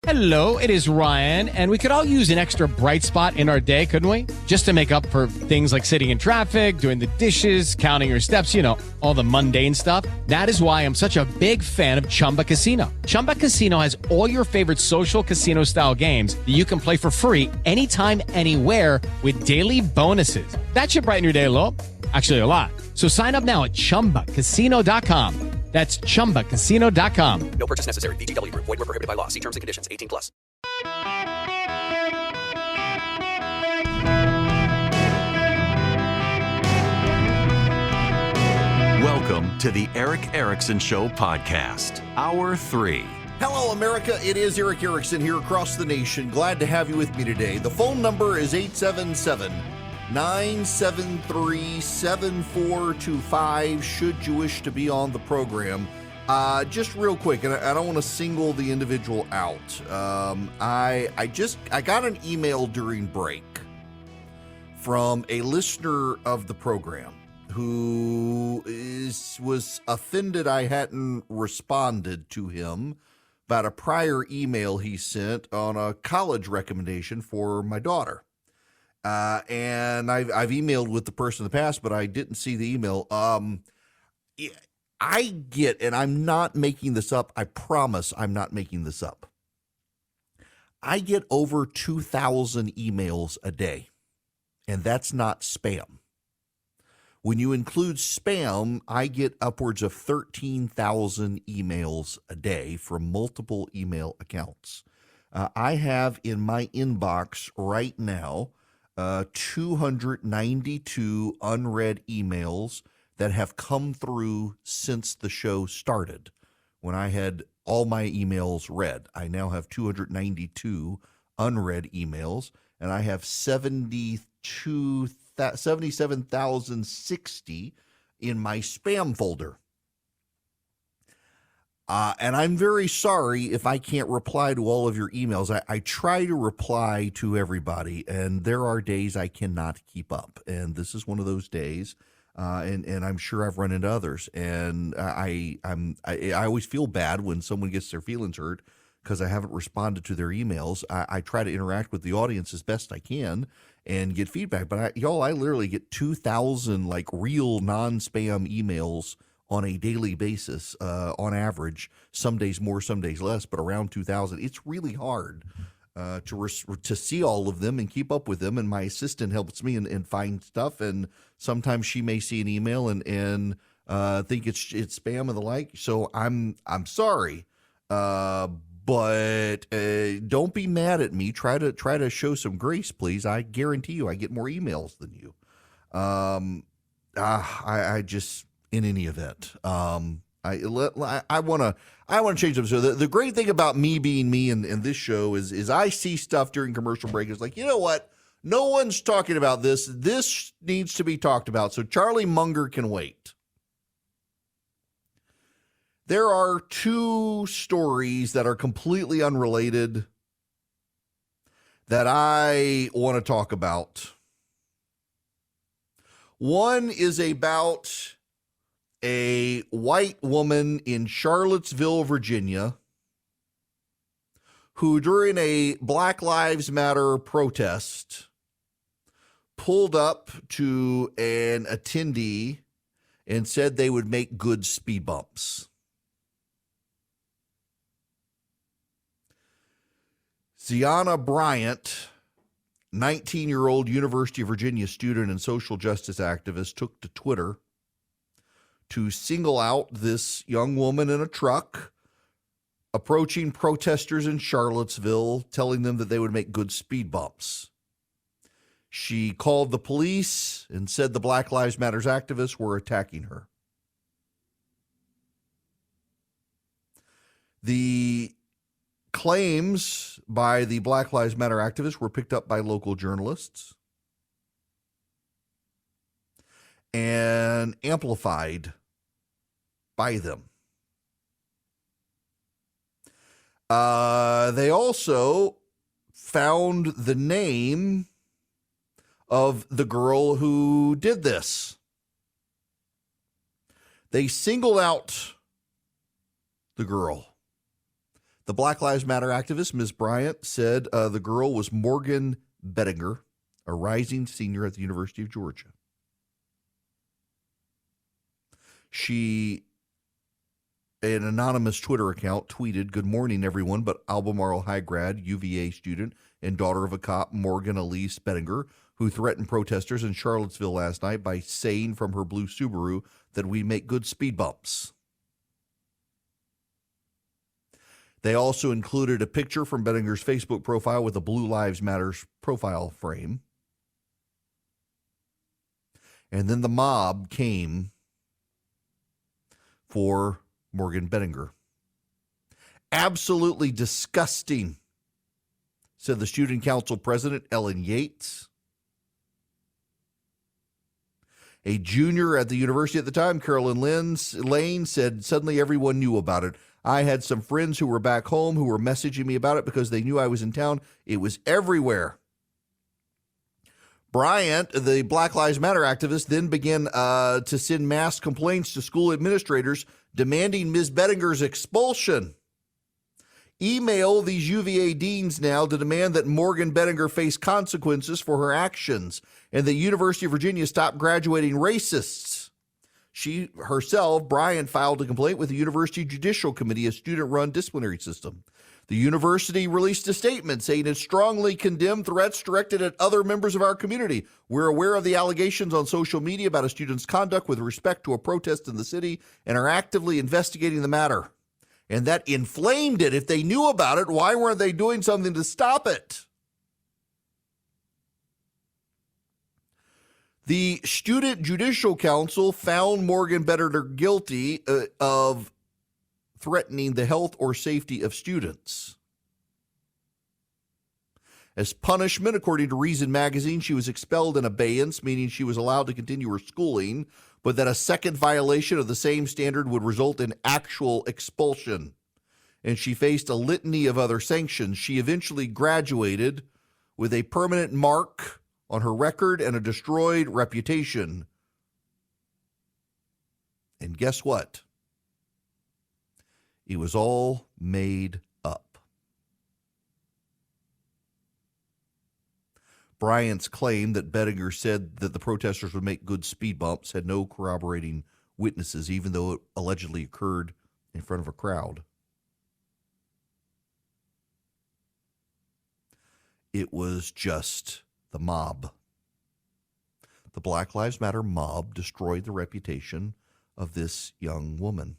Hello, it is Ryan, and we could all use an extra bright spot in our day, couldn't we? Just to make up for things like sitting in traffic, doing the dishes, counting your steps, all the mundane stuff. That is why I'm such a big fan of Chumba Casino. Chumba Casino has all your favorite social casino-style games that you can play for free anytime, anywhere with daily bonuses. That should brighten your day a little. Actually, a lot. So sign up now at ChumbaCasino.com. That's ChumbaCasino.com. No purchase necessary. VGW Group. Void where prohibited by law. See terms and conditions. 18 plus. Welcome to the Eric Erickson Show podcast, Hour 3. Hello, America. It is Eric Erickson here across the nation. Glad to have you with me today. The phone number is 877-973-7425 should you wish to be on the program. Just real quick, and I don't want to single the individual out. I got an email during break from a listener of the program who was offended I hadn't responded to him about a prior email he sent on a college recommendation for my daughter. And I've emailed with the person in the past, but I didn't see the email. I get, and I'm not making this up. I promise I'm not making this up. I get over 2,000 emails a day, and that's not spam. When you include spam, I get upwards of 13,000 emails a day from multiple email accounts. I have in my inbox right now 292 unread emails that have come through since the show started. When I had all my emails read, I now have 292 unread emails, and I have 77,060 in my spam folder. And I'm very sorry if I can't reply to all of your emails. I try to reply to everybody, and there are days I cannot keep up. And this is one of those days, and I'm sure I've run into others. And I always feel bad when someone gets their feelings hurt because I haven't responded to their emails. I try to interact with the audience as best I can and get feedback. But I literally get 2,000 like real non-spam emails on a daily basis, on average. Some days more, some days less, but around 2,000. It's really hard to see all of them and keep up with them. And my assistant helps me and find stuff. And sometimes she may see an email and think it's spam and the like. So I'm sorry, but don't be mad at me. Try to show some grace, please. I guarantee you, I get more emails than you. I just. In any event, I want to change them. So the great thing about me being me and this show is I see stuff during commercial break. It's like, you know what? No one's talking about this. This needs to be talked about. So Charlie Munger can wait. There are two stories that are completely unrelated that I want to talk about. One is about a white woman in Charlottesville, Virginia, who during a Black Lives Matter protest pulled up to an attendee and said they would make good speed bumps. Ziana Bryant, 19-year-old University of Virginia student and social justice activist, took to Twitter to single out this young woman in a truck approaching protesters in Charlottesville, telling them that they would make good speed bumps. She called the police and said the Black Lives Matter activists were attacking her. The claims by the Black Lives Matter activists were picked up by local journalists and amplified by them. They also found the name of the girl who did this. They singled out the girl. The Black Lives Matter activist, Ms. Bryant, said the girl was Morgan Bettinger, a rising senior at the University of Georgia. An anonymous Twitter account tweeted, "Good morning, everyone, but Albemarle High grad, UVA student, and daughter of a cop, Morgan Elise Bettinger, who threatened protesters in Charlottesville last night by saying from her blue Subaru that we make good speed bumps." They also included a picture from Bettinger's Facebook profile with a Blue Lives Matter profile frame. And then the mob came for Morgan Bettinger. "Absolutely disgusting," said the student council president, Ellen Yates. A junior at the university at the time, Carolyn Lane, said, "Suddenly everyone knew about it. I had some friends who were back home who were messaging me about it because they knew I was in town. It was everywhere." Bryant, the Black Lives Matter activist, then began to send mass complaints to school administrators demanding Ms. Bettinger's expulsion. Email these UVA deans now to demand that Morgan Bettinger face consequences for her actions and the University of Virginia stop graduating racists. She herself, Bryant, filed a complaint with the University Judicial Committee, a student-run disciplinary system. The university released a statement saying it strongly condemned threats directed at other members of our community. "We're aware of the allegations on social media about a student's conduct with respect to a protest in the city and are actively investigating the matter." And that inflamed it. If they knew about it, why weren't they doing something to stop it? The Student Judicial Council found Morgan Bettinger guilty of threatening the health or safety of students. As punishment, according to Reason magazine, she was expelled in abeyance, meaning she was allowed to continue her schooling, but that a second violation of the same standard would result in actual expulsion. And she faced a litany of other sanctions. She eventually graduated with a permanent mark on her record and a destroyed reputation. And guess what? It was all made up. Bryant's claim that Bettinger said that the protesters would make good speed bumps had no corroborating witnesses, even though it allegedly occurred in front of a crowd. It was just the mob. The Black Lives Matter mob destroyed the reputation of this young woman.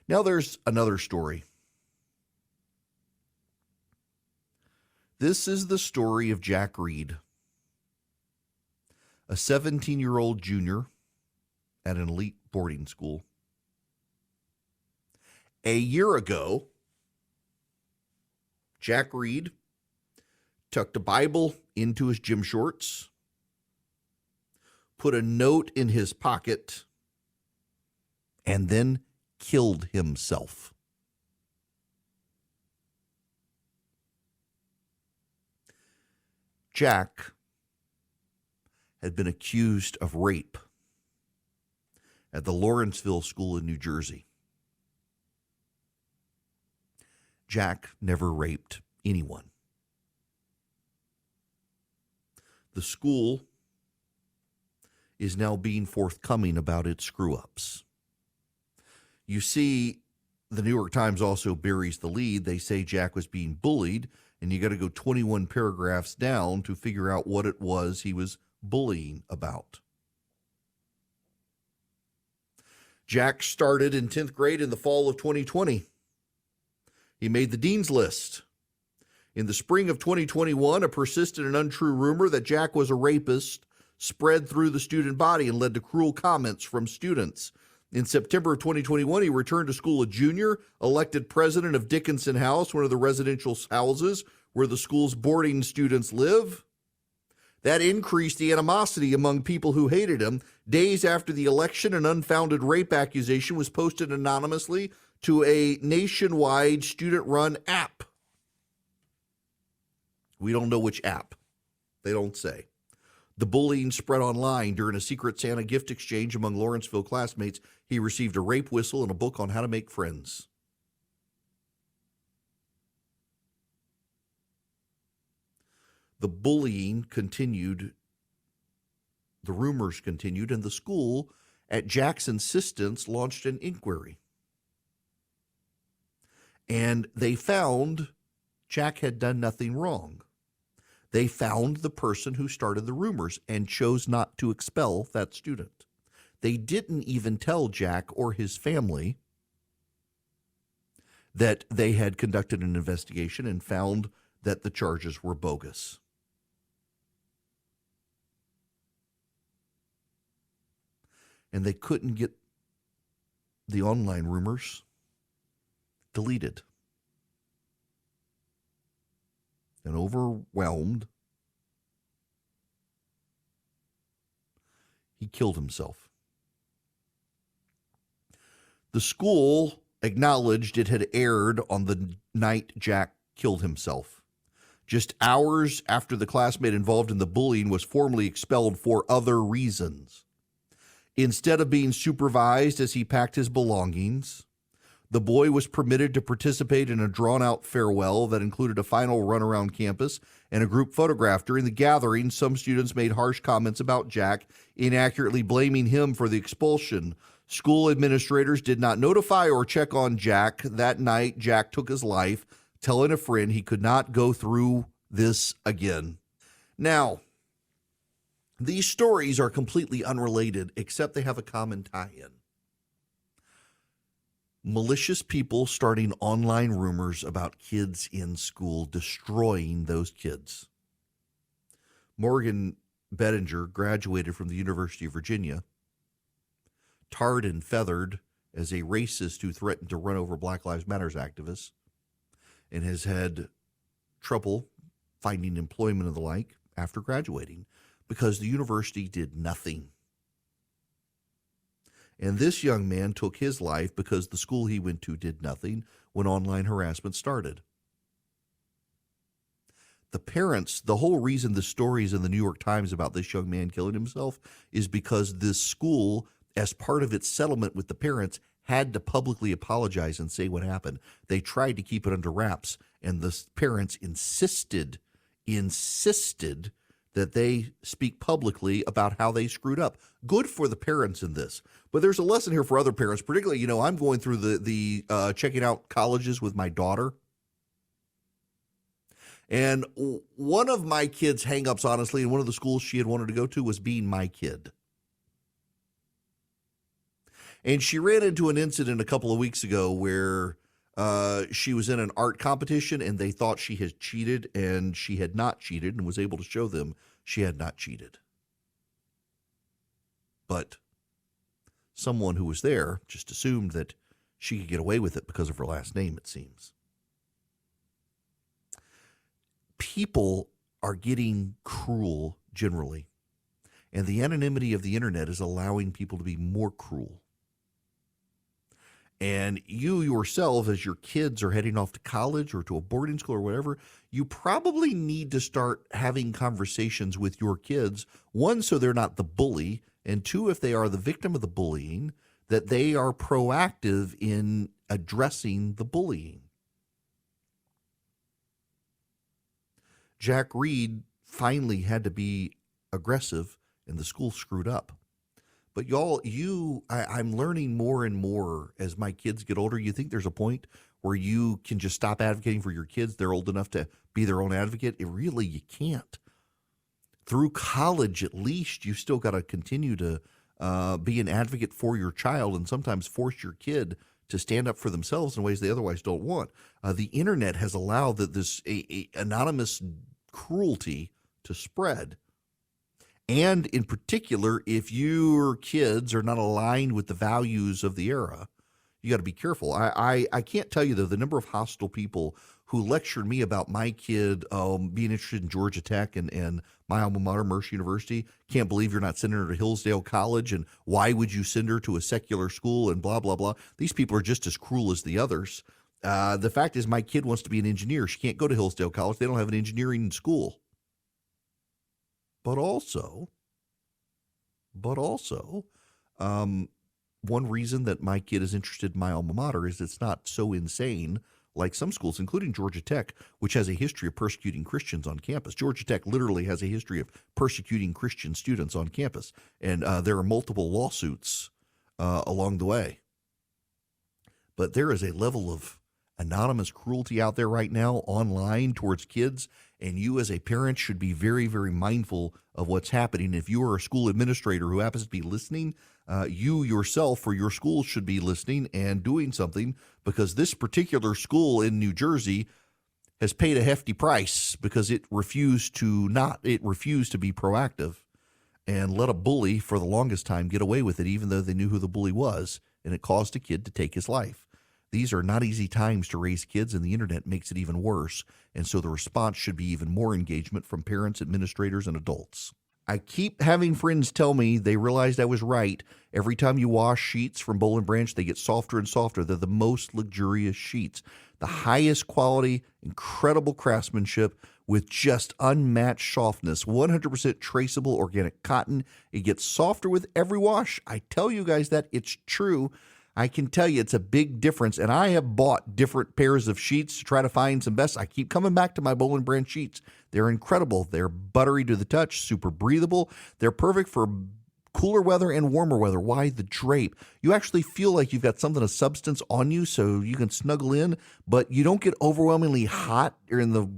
Now there's another story. This is the story of Jack Reed, a 17-year-old junior at an elite boarding school. A year ago, Jack Reed tucked a Bible into his gym shorts, put a note in his pocket, and then killed himself. Jack had been accused of rape at the Lawrenceville School in New Jersey. Jack never raped anyone. The school is now being forthcoming about its screw-ups. You see, the New York Times also buries the lead. They say Jack was being bullied, and you got to go 21 paragraphs down to figure out what it was he was bullying about. Jack started in 10th grade in the fall of 2020. He made the dean's list. In the spring of 2021, a persistent and untrue rumor that Jack was a rapist spread through the student body and led to cruel comments from students. In September of 2021, he returned to school a junior, elected president of Dickinson House, one of the residential houses where the school's boarding students live. That increased the animosity among people who hated him. Days after the election, an unfounded rape accusation was posted anonymously to a nationwide student-run app. We don't know which app. They don't say. The bullying spread online during a Secret Santa gift exchange among Lawrenceville classmates. He received a rape whistle and a book on how to make friends. the bullying continued, the rumors continued, and the school, at Jack's insistence, launched an inquiry. And they found Jack had done nothing wrong. They found the person who started the rumors and chose not to expel that student. They didn't even tell Jack or his family that they had conducted an investigation and found that the charges were bogus. And they couldn't get the online rumors deleted. And overwhelmed, he killed himself. The school acknowledged it had aired on the night Jack killed himself, just hours after the classmate involved in the bullying was formally expelled for other reasons. Instead of being supervised as he packed his belongings, the boy was permitted to participate in a drawn-out farewell that included a final run around campus and a group photograph. During the gathering, some students made harsh comments about Jack, inaccurately blaming him for the expulsion. School administrators did not notify or check on Jack. That night, Jack took his life, telling a friend he could not go through this again. Now, these stories are completely unrelated, except they have a common tie-in. Malicious people starting online rumors about kids in school, destroying those kids. Morgan Bettinger graduated from the University of Virginia, tarred and feathered as a racist who threatened to run over Black Lives Matter activists, and has had trouble finding employment and the like after graduating because the university did nothing. And this young man took his life because the school he went to did nothing when online harassment started. The parents, the whole reason the stories in the New York Times about this young man killing himself is because this school, as part of its settlement with the parents, had to publicly apologize and say what happened. They tried to keep it under wraps, and the parents insisted that they speak publicly about how they screwed up. Good for the parents in this. But there's a lesson here for other parents, particularly, I'm going through the checking out colleges with my daughter. And one of my kids' hangups, honestly, in one of the schools she had wanted to go to was being my kid. And she ran into an incident a couple of weeks ago where she was in an art competition and they thought she had cheated, and she had not cheated, and was able to show them she had not cheated. But someone who was there just assumed that she could get away with it because of her last name, it seems. People are getting cruel generally, and the anonymity of the internet is allowing people to be more cruel. And you yourself, as your kids are heading off to college or to a boarding school or whatever, you probably need to start having conversations with your kids. One, so they're not the bully. And two, if they are the victim of the bullying, that they are proactive in addressing the bullying. Jack Reed finally had to be aggressive, and the school screwed up. But y'all, I'm learning more and more as my kids get older. You think there's a point where you can just stop advocating for your kids? They're old enough to be their own advocate. Really, you can't. Through college, at least, you still got to continue to be an advocate for your child, and sometimes force your kid to stand up for themselves in ways they otherwise don't want. The internet has allowed this anonymous cruelty to spread. And in particular, if your kids are not aligned with the values of the era, you got to be careful. I can't tell you, though, the number of hostile people who lectured me about my kid being interested in Georgia Tech and my alma mater, Mercer University. Can't believe you're not sending her to Hillsdale College, and why would you send her to a secular school, and blah, blah, blah. These people are just as cruel as the others. The fact is, my kid wants to be an engineer. She can't go to Hillsdale College. They don't have an engineering school. But also, one reason that my kid is interested in my alma mater is it's not so insane like some schools, including Georgia Tech, which has a history of persecuting Christians on campus. Georgia Tech literally has a history of persecuting Christian students on campus, and there are multiple lawsuits along the way. But there is a level of anonymous cruelty out there right now online towards kids, and you as a parent should be very, very mindful of what's happening. If you are a school administrator who happens to be listening, you yourself or your school should be listening and doing something, because this particular school in New Jersey has paid a hefty price because it refused to be proactive and let a bully for the longest time get away with it, even though they knew who the bully was, and it caused a kid to take his life. These are not easy times to raise kids, and the internet makes it even worse. And so the response should be even more engagement from parents, administrators, and adults. I keep having friends tell me they realized I was right. Every time you wash sheets from Boll & Branch, they get softer and softer. They're the most luxurious sheets. The highest quality, incredible craftsmanship with just unmatched softness. 100% traceable organic cotton. It gets softer with every wash. I tell you guys that it's true. I can tell you it's a big difference, and I have bought different pairs of sheets to try to find some best. I keep coming back to my Boll & Branch sheets. They're incredible. They're buttery to the touch, super breathable. They're perfect for cooler weather and warmer weather. Why? The drape. You actually feel like you've got something of substance on you so you can snuggle in, but you don't get overwhelmingly hot during the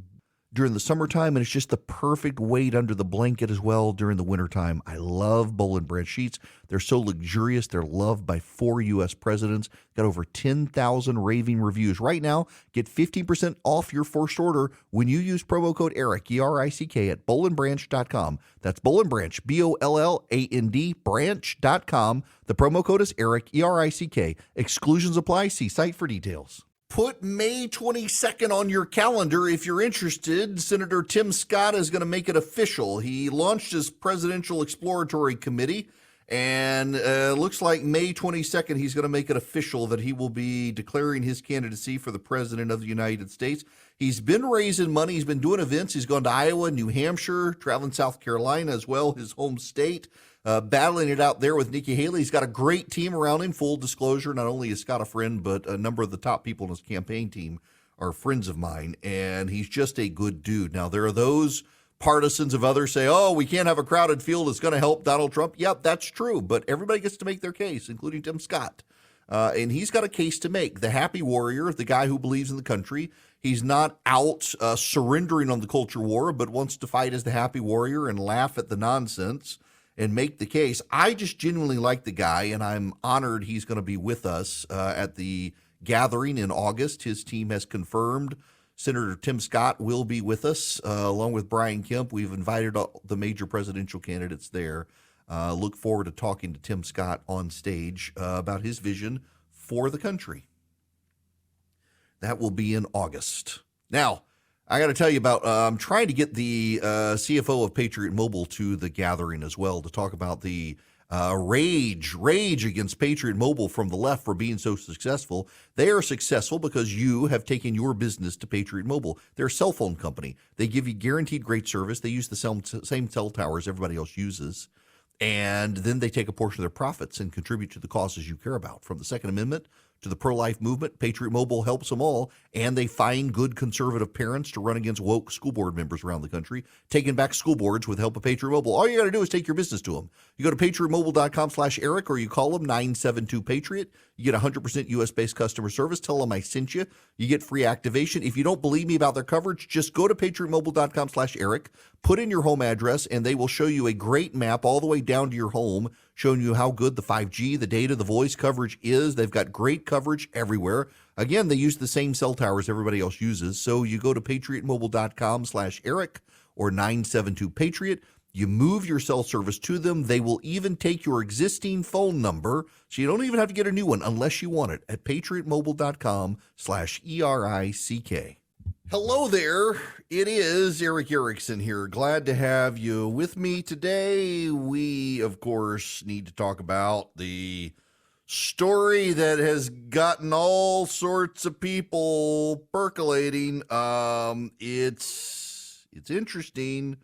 summertime, and it's just the perfect weight under the blanket as well during the wintertime. I love Boll & Branch sheets. They're so luxurious. They're loved by 4 U.S. presidents. Got over 10,000 raving reviews. Right now, get 15% off your first order when you use promo code ERIC, E-R-I-C-K, at bollandbranch.com. That's Boll & Branch, B-O-L-L-A-N-D, branch.com. The promo code is ERIC, E-R-I-C-K. Exclusions apply. See site for details. Put May 22nd on your calendar if you're interested. Senator Tim Scott is going to make it official. He launched his Presidential Exploratory Committee, and looks like May 22nd he's going to make it official that he will be declaring his candidacy for the President of the United States. He's been raising money. He's been doing events. He's gone to Iowa, New Hampshire, traveling South Carolina as well, his home state. Battling it out there with Nikki Haley. He's got a great team around him, full disclosure. Not only is Scott a friend, but a number of the top people in his campaign team are friends of mine, and he's just a good dude. Now, there are those partisans of others say, oh, we can't have a crowded field. It's going to help Donald Trump. Yep, that's true, but everybody gets to make their case, including Tim Scott. And he's got a case to make. The happy warrior, the guy who believes in the country. He's not out surrendering on the culture war, but wants to fight as the happy warrior and laugh at the nonsense and make the case. I just genuinely like the guy, and I'm honored he's going to be with us at the gathering in August. His team has confirmed Senator Tim Scott will be with us, along with Brian Kemp. We've invited all the major presidential candidates there. Look forward to talking to Tim Scott on stage about his vision for the country. That will be in August. Now, I got to tell you about, I'm trying to get the CFO of Patriot Mobile to the gathering as well to talk about the rage against Patriot Mobile from the left for being so successful. They are successful because you have taken your business to Patriot Mobile. They're a cell phone company. They give you guaranteed great service. They use the same cell towers everybody else uses. And then they take a portion of their profits and contribute to the causes you care about. From the Second Amendment to the pro-life movement, Patriot Mobile helps them all, and they find good conservative parents to run against woke school board members around the country, taking back school boards with the help of Patriot Mobile. All you got to do is take your business to them. You go to patriotmobile.com/Eric, or you call them 972-PATRIOT. You get 100% U.S.-based customer service. Tell them I sent you. You get free activation. If you don't believe me about their coverage, just go to patriotmobile.com/Eric, put in your home address, and they will show you a great map all the way down to your home, showing you how good the 5G, the data, the voice coverage is. They've got great coverage everywhere. Again, they use the same cell towers everybody else uses. So you go to patriotmobile.com/Eric or 972-PATRIOT. You move your cell service to them. They will even take your existing phone number, so you don't even have to get a new one unless you want it, at patriotmobile.com/ERICK. Hello there. It is Eric Erickson here. Glad to have you with me today. We, of course, need to talk about the story that has gotten all sorts of people percolating. It's interesting.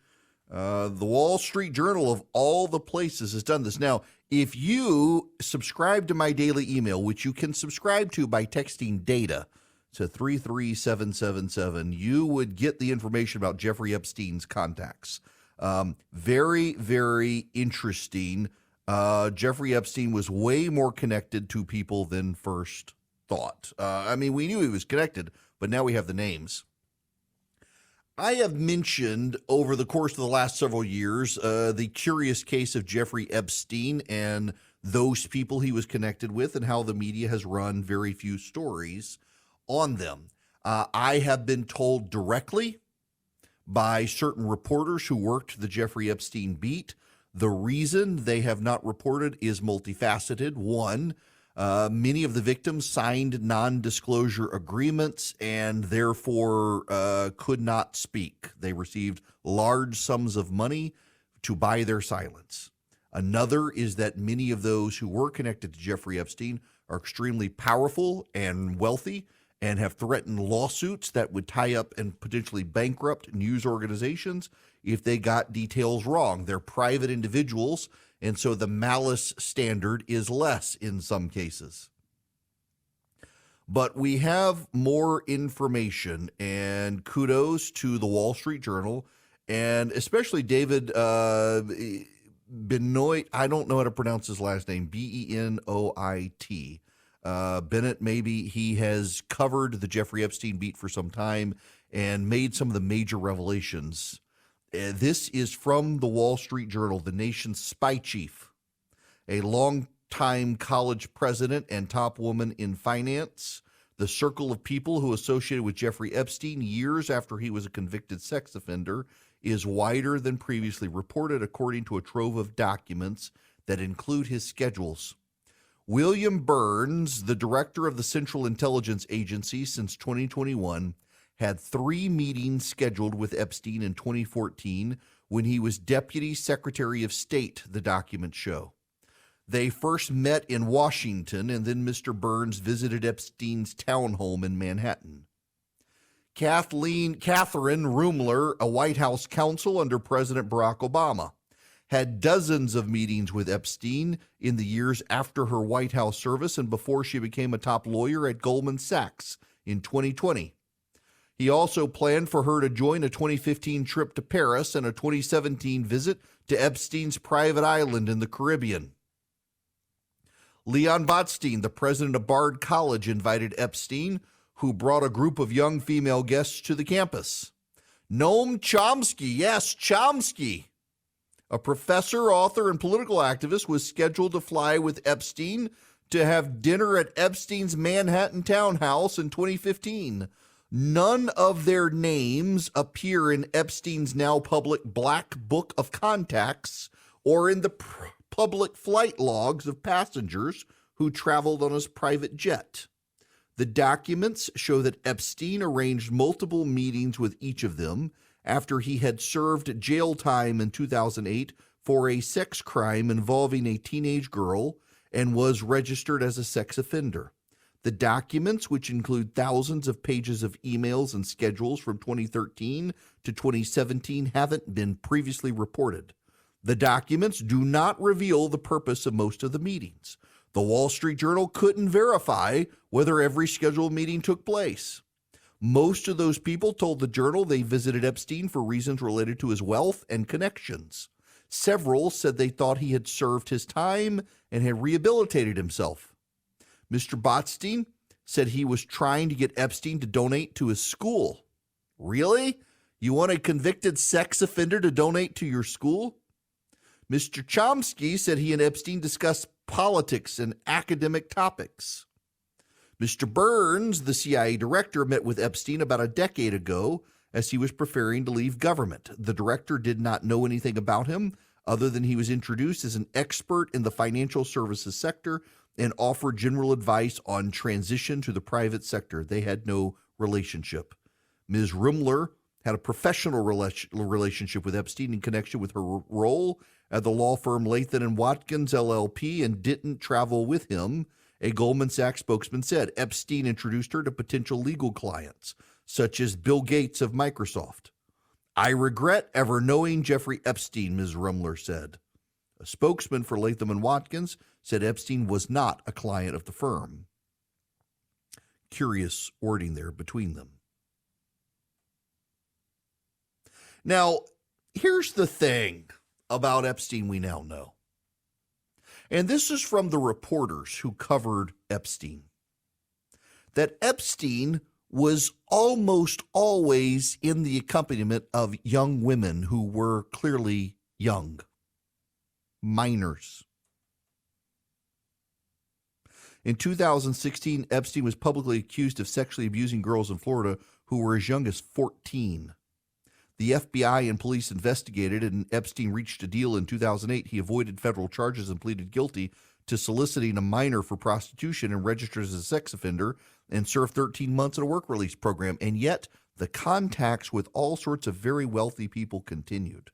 The Wall Street Journal, of all the places, has done this. Now, if you subscribe to my daily email, which you can subscribe to by texting DATA to 33777, you would get the information about Jeffrey Epstein's contacts. Very, very interesting. Jeffrey Epstein was way more connected to people than first thought. I mean, we knew he was connected, but now we have the names. I have mentioned over the course of the last several years the curious case of Jeffrey Epstein and those people he was connected with and how the media has run very few stories on them. I have been told directly by certain reporters who worked the Jeffrey Epstein beat. The reason they have not reported is multifaceted. One, many of the victims signed non-disclosure agreements and therefore could not speak. They received large sums of money to buy their silence. Another is that many of those who were connected to Jeffrey Epstein are extremely powerful and wealthy and have threatened lawsuits that would tie up and potentially bankrupt news organizations if they got details wrong. They're private individuals, and so the malice standard is less in some cases. But we have more information, and kudos to the Wall Street Journal, and especially David Benoit. I don't know how to pronounce his last name, Benoit. Bennett, maybe he has covered the Jeffrey Epstein beat for some time and made some of the major revelations. This is from the Wall Street Journal, the nation's spy chief, a longtime college president and top woman in finance. The circle of people who associated with Jeffrey Epstein years after he was a convicted sex offender is wider than previously reported, according to a trove of documents that include his schedules. William Burns, the director of the Central Intelligence Agency since 2021, had 3 meetings scheduled with Epstein in 2014 when he was Deputy Secretary of State, the documents show. They first met in Washington, and then Mr. Burns visited Epstein's townhome in Manhattan. Catherine Rumler, a White House counsel under President Barack Obama, had dozens of meetings with Epstein in the years after her White House service and before she became a top lawyer at Goldman Sachs in 2020. He also planned for her to join a 2015 trip to Paris and a 2017 visit to Epstein's private island in the Caribbean. Leon Botstein, the president of Bard College, invited Epstein, who brought a group of young female guests to the campus. Noam Chomsky, yes, Chomsky, a professor, author, and political activist, was scheduled to fly with Epstein to have dinner at Epstein's Manhattan townhouse in 2015. None of their names appear in Epstein's now public Black Book of Contacts or in the public flight logs of passengers who traveled on his private jet. The documents show that Epstein arranged multiple meetings with each of them after he had served jail time in 2008 for a sex crime involving a teenage girl and was registered as a sex offender. The documents, which include thousands of pages of emails and schedules from 2013 to 2017, haven't been previously reported. The documents do not reveal the purpose of most of the meetings. The Wall Street Journal couldn't verify whether every scheduled meeting took place. Most of those people told the Journal they visited Epstein for reasons related to his wealth and connections. Several said they thought he had served his time and had rehabilitated himself. Mr. Botstein said he was trying to get Epstein to donate to his school. Really? You want a convicted sex offender to donate to your school? Mr. Chomsky said he and Epstein discussed politics and academic topics. Mr. Burns, the CIA director, met with Epstein about a decade ago as he was preparing to leave government. The director did not know anything about him other than he was introduced as an expert in the financial services sector and offered general advice on transition to the private sector. They had no relationship. Ms. Rumler had a professional relationship with Epstein in connection with her role at the law firm Latham & Watkins, LLP, and didn't travel with him. A Goldman Sachs spokesman said Epstein introduced her to potential legal clients, such as Bill Gates of Microsoft. I regret ever knowing Jeffrey Epstein, Ms. Rumler said. A spokesman for Latham & Watkins said Epstein was not a client of the firm. curious wording there between them. Now, here's the thing about Epstein we now know. And this is from the reporters who covered Epstein. That Epstein was almost always in the accompaniment of young women who were clearly young, minors. In 2016, Epstein was publicly accused of sexually abusing girls in Florida who were as young as 14. The FBI and police investigated, and Epstein reached a deal in 2008. He avoided federal charges and pleaded guilty to soliciting a minor for prostitution and registered as a sex offender and served 13 months in a work release program. And yet, the contacts with all sorts of very wealthy people continued.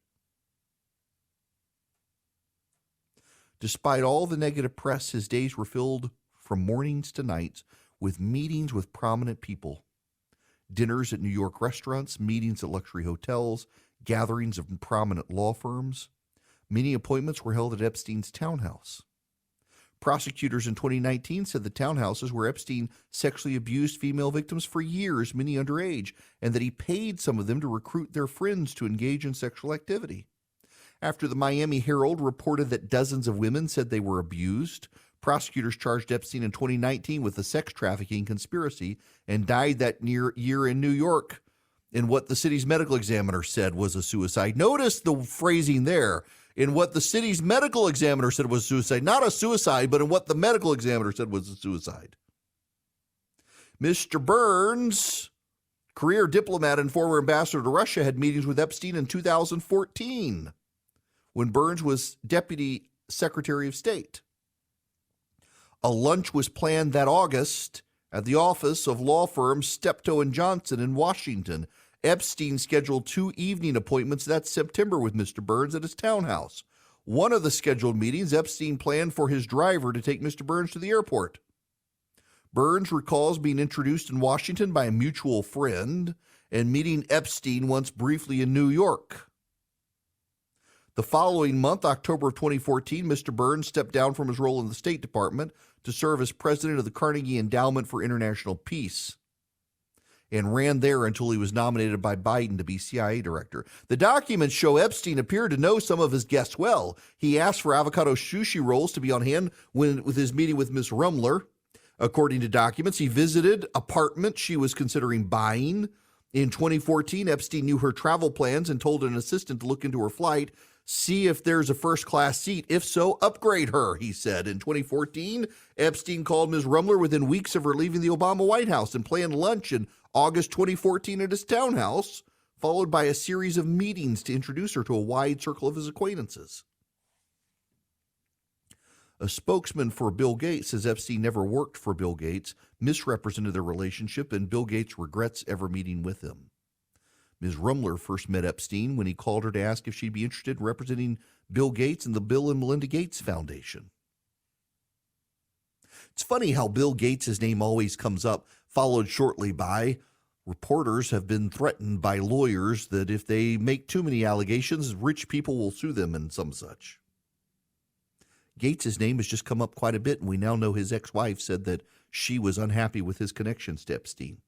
Despite all the negative press, his days were filled from mornings to nights with meetings with prominent people. Dinners at New York restaurants, meetings at luxury hotels, gatherings of prominent law firms. Many appointments were held at Epstein's townhouse. Prosecutors in 2019 said the townhouses where Epstein sexually abused female victims for years, many underage, and that he paid some of them to recruit their friends to engage in sexual activity. After the Miami Herald reported that dozens of women said they were abused, prosecutors charged Epstein in 2019 with a sex trafficking conspiracy and died that year in New York in what the city's medical examiner said was a suicide. Notice the phrasing there. In what the city's medical examiner said was suicide. Not a suicide, but in what the medical examiner said was a suicide. Mr. Burns, career diplomat and former ambassador to Russia, had meetings with Epstein in 2014 when Burns was Deputy Secretary of State. A lunch was planned that August at the office of law firm Steptoe & Johnson in Washington. Epstein scheduled 2 evening appointments that September with Mr. Burns at his townhouse. One of the scheduled meetings, Epstein planned for his driver to take Mr. Burns to the airport. Burns recalls being introduced in Washington by a mutual friend and meeting Epstein once briefly in New York. The following month, October of 2014, Mr. Burns stepped down from his role in the State Department to serve as president of the Carnegie Endowment for International Peace, and ran there until he was nominated by Biden to be CIA director. The documents show Epstein appeared to know some of his guests well. He asked for avocado sushi rolls to be on hand with his meeting with Ms. Rumler. According to documents, he visited apartment she was considering buying. In 2014, Epstein knew her travel plans and told an assistant to look into her flight, see if there's a first-class seat. If so, upgrade her, he said. In 2014, Epstein called Ms. Rumler within weeks of her leaving the Obama White House and planned lunch in August 2014 at his townhouse, followed by a series of meetings to introduce her to a wide circle of his acquaintances. A spokesman for Bill Gates says Epstein never worked for Bill Gates, misrepresented their relationship, and Bill Gates regrets ever meeting with him. Ms. Rumler first met Epstein when he called her to ask if she'd be interested in representing Bill Gates and the Bill and Melinda Gates Foundation. It's funny how Bill Gates' name always comes up, followed shortly by reporters have been threatened by lawyers that if they make too many allegations, rich people will sue them and some such. Gates' name has just come up quite a bit, and we now know his ex-wife said that she was unhappy with his connections to Epstein.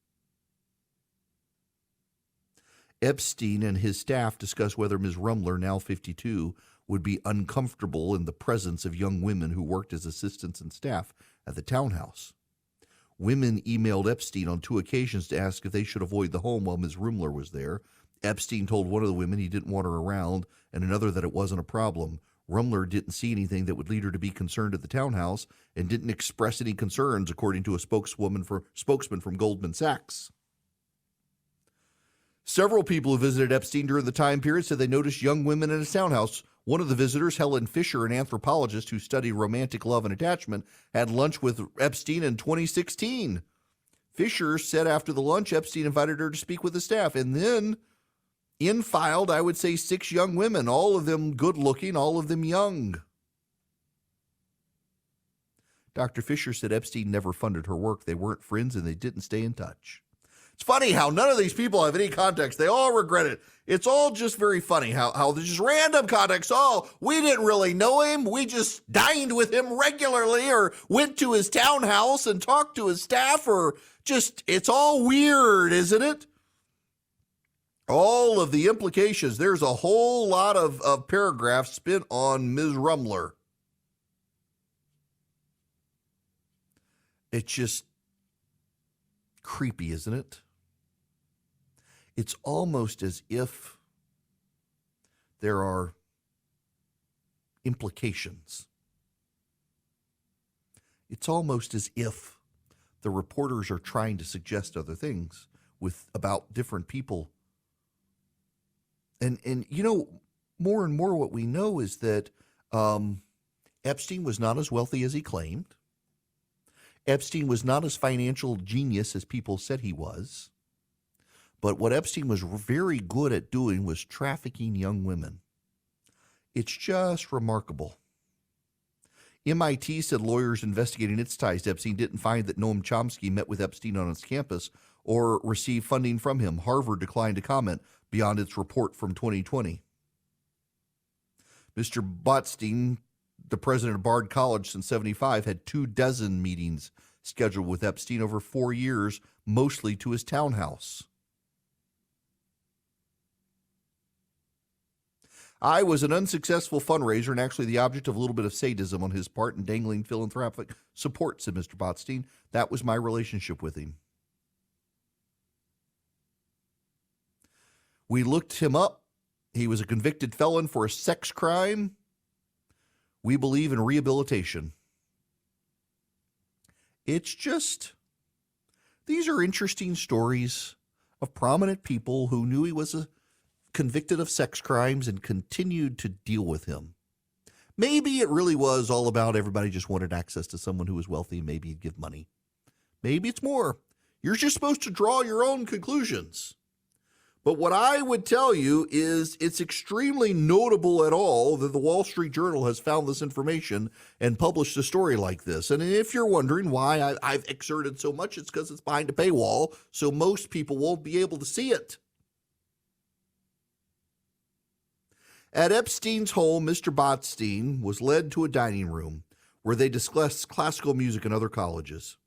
Epstein and his staff discussed whether Ms. Rumler, now 52, would be uncomfortable in the presence of young women who worked as assistants and staff at the townhouse. Women emailed Epstein on 2 occasions to ask if they should avoid the home while Ms. Rumler was there. Epstein told one of the women he didn't want her around and another that it wasn't a problem. Rumler didn't see anything that would lead her to be concerned at the townhouse and didn't express any concerns, according to a spokesman from Goldman Sachs. Several people who visited Epstein during the time period said they noticed young women in his townhouse. One of the visitors, Helen Fisher, an anthropologist who studied romantic love and attachment, had lunch with Epstein in 2016. Fisher said after the lunch, Epstein invited her to speak with the staff, and then in-filed, I would say, 6 young women, all of them good-looking, all of them young. Dr. Fisher said Epstein never funded her work. They weren't friends, and they didn't stay in touch. It's funny how none of these people have any context. They all regret it. It's all just very funny how there's just random context. Oh, we didn't really know him. We just dined with him regularly or went to his townhouse and talked to his staff or it's all weird, isn't it? All of the implications. There's a whole lot of paragraphs spent on Ms. Rumler. It's just creepy, isn't it? It's almost as if there are implications. It's almost as if the reporters are trying to suggest other things about different people. And more and more what we know is that Epstein was not as wealthy as he claimed. Epstein was not as financial genius as people said he was. But what Epstein was very good at doing was trafficking young women. It's just remarkable. MIT said lawyers investigating its ties to Epstein didn't find that Noam Chomsky met with Epstein on its campus or received funding from him. Harvard declined to comment beyond its report from 2020. Mr. Botstein, the president of Bard College since 1975, had 24 meetings scheduled with Epstein over 4 years, mostly to his townhouse. I was an unsuccessful fundraiser and actually the object of a little bit of sadism on his part and dangling philanthropic support, said Mr. Botstein. That was my relationship with him. We looked him up. He was a convicted felon for a sex crime. We believe in rehabilitation. It's just, these are interesting stories of prominent people who knew he was convicted of sex crimes and continued to deal with him. Maybe it really was all about everybody just wanted access to someone who was wealthy and maybe he'd give money. Maybe it's more. You're just supposed to draw your own conclusions. But what I would tell you is it's extremely notable at all that the Wall Street Journal has found this information and published a story like this. And if you're wondering why I've exerted so much, it's because it's behind a paywall, so most people won't be able to see it. At Epstein's home, Mr. Botstein was led to a dining room where they discussed classical music and other colleges.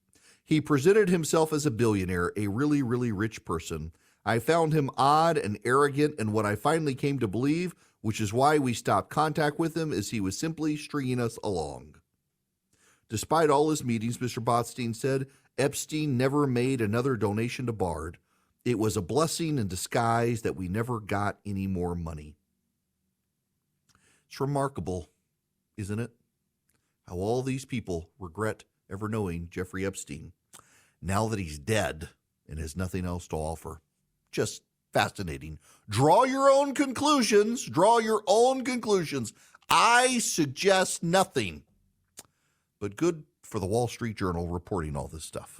He presented himself as a billionaire, a really, really rich person. I found him odd and arrogant, and what I finally came to believe, which is why we stopped contact with him, is he was simply stringing us along. Despite all his meetings, Mr. Botstein said, Epstein never made another donation to Bard. It was a blessing in disguise that we never got any more money. It's remarkable, isn't it? How all these people regret ever knowing Jeffrey Epstein now that he's dead and has nothing else to offer. Just fascinating. Draw your own conclusions. Draw your own conclusions. I suggest nothing. But good for the Wall Street Journal reporting all this stuff.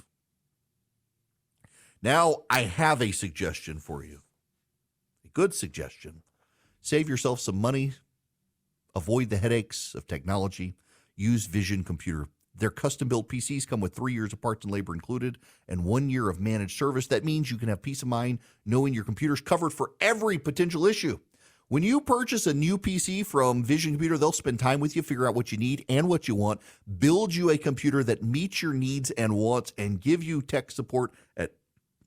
Now, I have a suggestion for you. A good suggestion. Save yourself some money. Avoid the headaches of technology. Use Vision Computer. Their custom-built PCs come with 3 years of parts and labor included and 1 year of managed service. That means you can have peace of mind knowing your computer's covered for every potential issue. When you purchase a new PC from Vision Computer, they'll spend time with you, figure out what you need and what you want, build you a computer that meets your needs and wants, and give you tech support at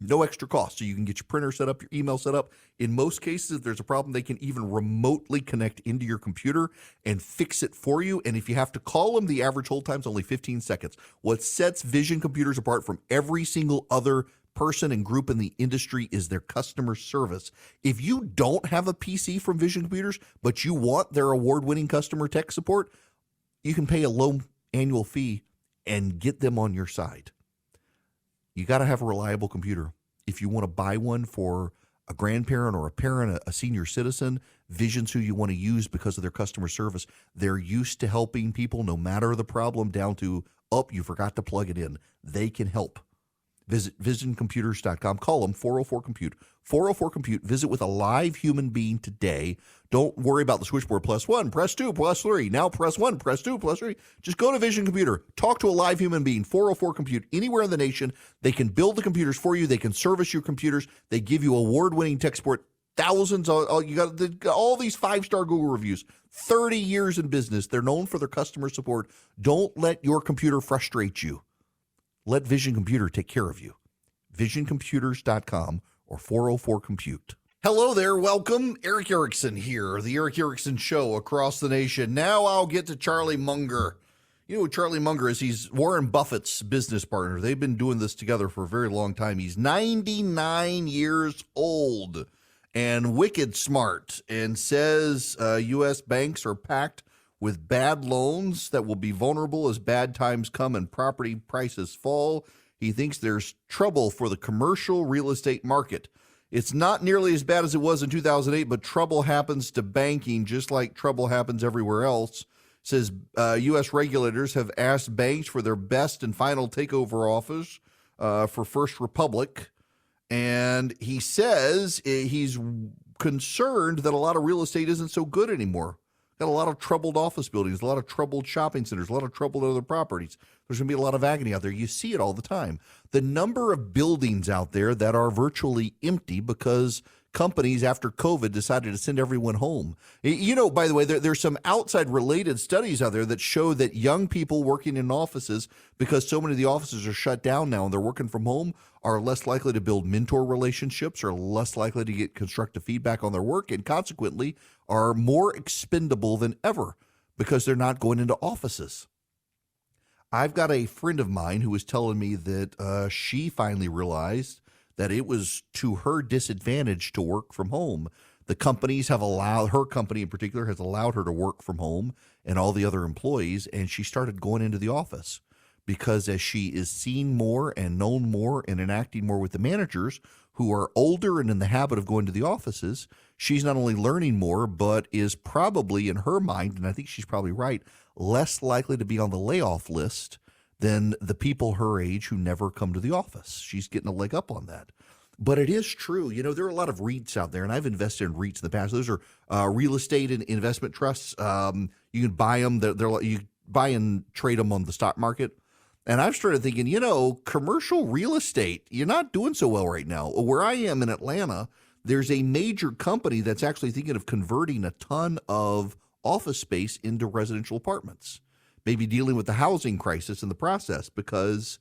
no extra cost. So you can get your printer set up, your email set up. In most cases, if there's a problem, they can even remotely connect into your computer and fix it for you. And if you have to call them, the average hold time is only 15 seconds. What sets Vision Computers apart from every single other person and group in the industry is their customer service. If you don't have a PC from Vision Computers, but you want their award-winning customer tech support, you can pay a low annual fee and get them on your side. You got to have a reliable computer. If you want to buy one for a grandparent or a parent, a senior citizen, Vision's who you want to use because of their customer service. They're used to helping people no matter the problem, down to, you forgot to plug it in. They can help. Visit visioncomputers.com. Call them 404-COMPUTE. 404-COMPUTE. Visit with a live human being today. Don't worry about the switchboard. Plus 1, press 2, plus 3. Now press 1, press 2, plus 3. Just go to Vision Computer. Talk to a live human being. 404-COMPUTE. Anywhere in the nation. They can build the computers for you. They can service your computers. They give you award-winning tech support. Thousands. You got all these 5-star Google reviews. 30 years in business. They're known for their customer support. Don't let your computer frustrate you. Let Vision Computer take care of you. visioncomputers.com or 404-COMPUTE. Hello there. Welcome. Eric Erickson here, the Eric Erickson Show across the nation. Now I'll get to Charlie Munger. You know who Charlie Munger is? He's Warren Buffett's business partner. They've been doing this together for a very long time. He's 99 years old and wicked smart, and says U.S. banks are packed with bad loans that will be vulnerable as bad times come and property prices fall. He thinks there's trouble for the commercial real estate market. It's not nearly as bad as it was in 2008, but trouble happens to banking just like trouble happens everywhere else. Says U.S. regulators have asked banks for their best and final takeover offers for First Republic. And he says he's concerned that a lot of real estate isn't so good anymore. Got a lot of troubled office buildings, a lot of troubled shopping centers, a lot of troubled other properties. There's going to be a lot of agony out there. You see it all the time. The number of buildings out there that are virtually empty because companies after COVID decided to send everyone home. You know, by the way, there's some outside related studies out there that show that young people working in offices, because so many of the offices are shut down now and they're working from home, are less likely to build mentor relationships, are less likely to get constructive feedback on their work, and consequently are more expendable than ever because they're not going into offices. I've got a friend of mine who was telling me that she finally realized that it was to her disadvantage to work from home. The companies have allowed, her company in particular, has allowed her to work from home and all the other employees, and she started going into the office because as she is seen more and known more and interacting more with the managers who are older and in the habit of going to the offices, she's not only learning more, but is probably in her mind, and I think she's probably right, less likely to be on the layoff list than the people her age who never come to the office. She's getting a leg up on that. But it is true. You know, there are a lot of REITs out there, and I've invested in REITs in the past. Those are real estate and investment trusts. You can buy them. You buy and trade them on the stock market. And I've started thinking, you know, commercial real estate, you're not doing so well right now. Where I am in Atlanta, there's a major company that's actually thinking of converting a ton of office space into residential apartments. Maybe dealing with the housing crisis in the process because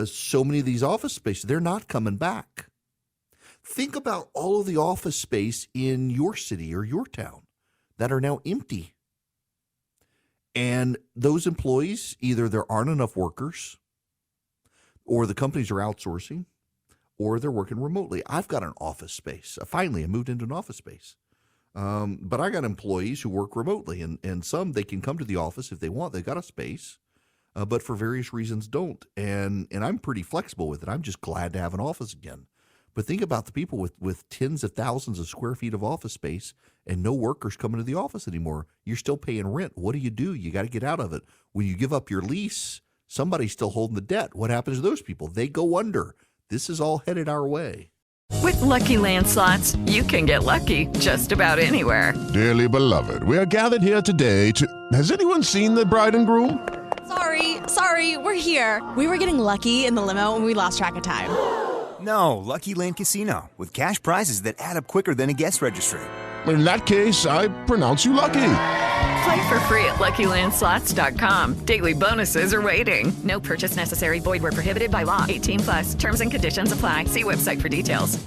so many of these office spaces, they're not coming back. Think about all of the office space in your city or your town that are now empty. And those employees, either there aren't enough workers or the companies are outsourcing or they're working remotely. I've got an office space. Finally, I moved into an office space. But I got employees who work remotely, and some they can come to the office if they want. They got a space, but for various reasons don't. And I'm pretty flexible with it. I'm just glad to have an office again. But think about the people with tens of thousands of square feet of office space and no workers coming to the office anymore. You're still paying rent. What do? You got to get out of it. When you give up your lease, somebody's still holding the debt. What happens to those people? They go under. This is all headed our way. With Lucky Land Slots, you can get lucky just about anywhere. Dearly beloved, we are gathered here today to... Has anyone seen the bride and groom? Sorry, we're here. We were getting lucky in the limo and we lost track of time. No, Lucky Land Casino, with cash prizes that add up quicker than a guest registry. In that case, I pronounce you lucky. Play for free at LuckyLandSlots.com. Daily bonuses are waiting. No purchase necessary. Void where prohibited by law. 18+. Terms and conditions apply. See website for details.